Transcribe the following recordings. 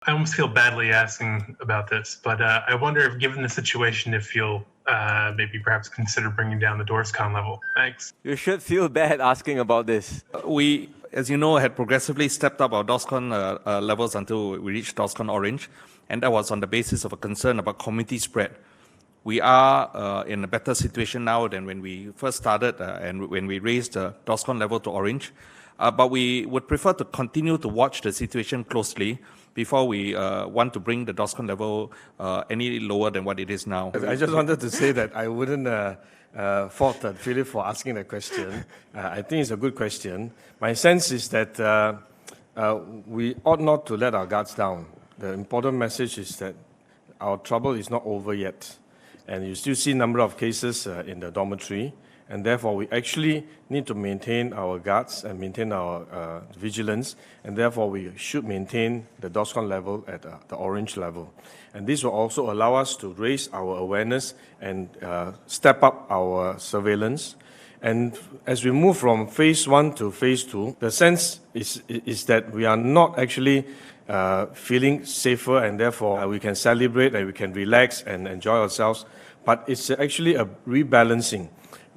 I almost feel badly asking about this, but I wonder if, given the situation, if you'll maybe perhaps consider bringing down the DORSCON level. Thanks. You should feel bad asking about this. We, as you know, had progressively stepped up our DORSCON levels until we reached DORSCON Orange, and that was on the basis of a concern about community spread. We are in a better situation now than when we first started and when we raised the DORSCON level to Orange, but we would prefer to continue to watch the situation closely before we want to bring the DORSCON level any lower than what it is now. I just wanted to say that I wouldn't fault Philip for asking the question. I think it's a good question. My sense is that we ought not to let our guards down. The important message is that our trouble is not over yet. And you still see a number of cases in the dormitory, and therefore we actually need to maintain our guards and maintain our vigilance, and therefore we should maintain the DORSCON level at the orange level. And this will also allow us to raise our awareness and step up our surveillance. And as we move from phase 1 to phase 2, the sense is that we are not actually feeling safer, and therefore we can celebrate and we can relax and enjoy ourselves. But it's actually a rebalancing,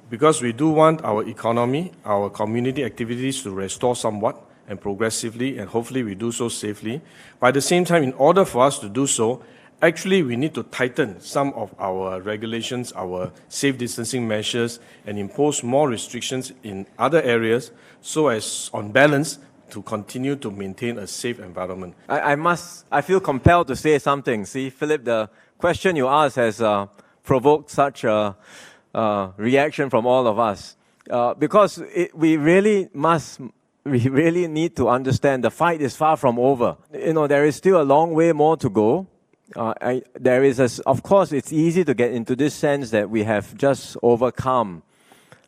because we do want our economy, our community activities to restore somewhat and progressively, and hopefully we do so safely. But at the same time, in order for us to do so, actually we need to tighten some of our regulations, our safe distancing measures, and impose more restrictions in other areas so as, on balance, to continue to maintain a safe environment. I feel compelled to say something. See, Philip, the question you asked has provoked such a reaction from all of us. Because we really need to understand the fight is far from over. There is still a long way more to go. Of course, it's easy to get into this sense that we have just overcome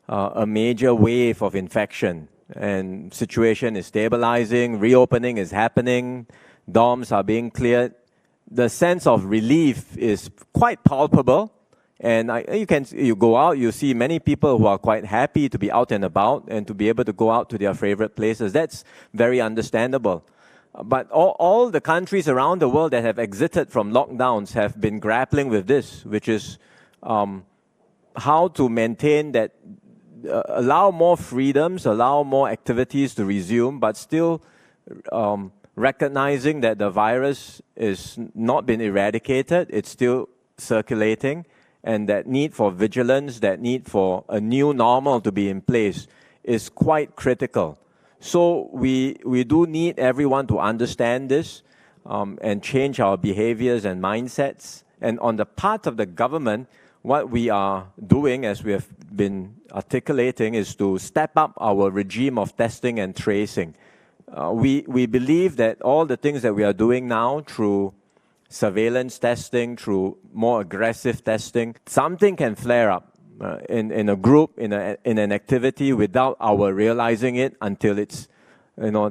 a major wave of infection, and situation is stabilizing, reopening is happening, dorms are being cleared. The sense of relief is quite palpable, and you go out, you see many people who are quite happy to be out and about and to be able to go out to their favorite places. That's very understandable. But all the countries around the world that have exited from lockdowns have been grappling with this, which is how to maintain that, allow more freedoms, allow more activities to resume, but still recognizing that the virus is not been eradicated, it's still circulating, and that need for vigilance, that need for a new normal to be in place is quite critical. So we do need everyone to understand this and change our behaviors and mindsets. And on the part of the government, what we are doing, as we have been articulating, is to step up our regime of testing and tracing. We believe that all the things that we are doing now through surveillance testing, through more aggressive testing, something can flare up in a group, in an activity without our realizing it until it's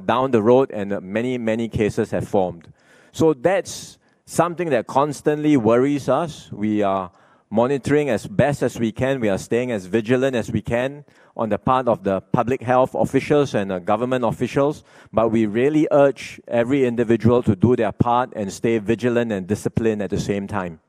down the road and many cases have formed. So that's something that constantly worries us. We are monitoring as best as we can. We are staying as vigilant as we can on the part of the public health officials and government officials, but we really urge every individual to do their part and stay vigilant and disciplined at the same time.